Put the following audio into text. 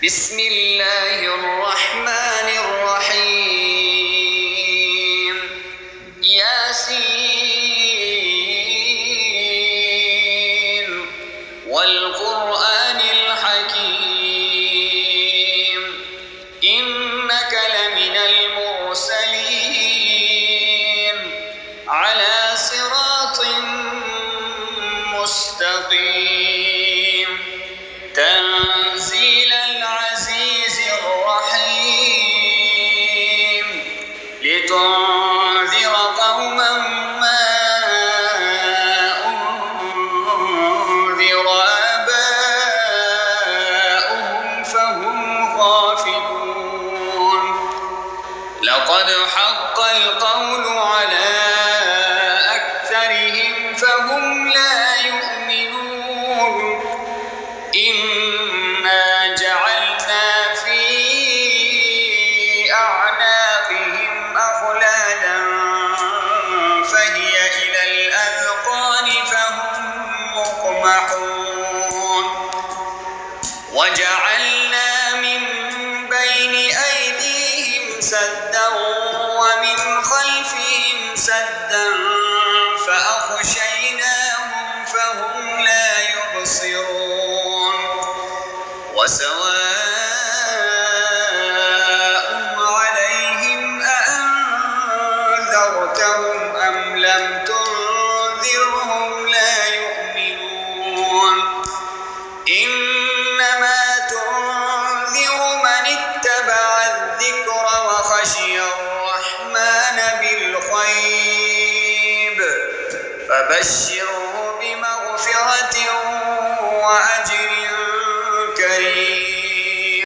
بسم الله الرحمن الرحيم ياسين والقرآن الحكيم إنك لمن المرسلين على صراط مستقيم تنزيل العزيز الرحيم لتنذر قوما ما أنذر آباؤهم فهم غافلون لقد حق القول على أكثرهم فهم لا يؤمنون إنا جعلنا في أعناقهم أغلالا فهي إلى الأذقان فهم مقمحون وجعلنا من بين أيديهم سدا ومن خلفهم سدا فأغشيناهم فهم لا يبصرون وسواء عليهم أأنذرتهم أم لم تنذرهم لا يؤمنون إنما تنذر من اتبع الذكر وخشي الرحمن بالغيب فبشر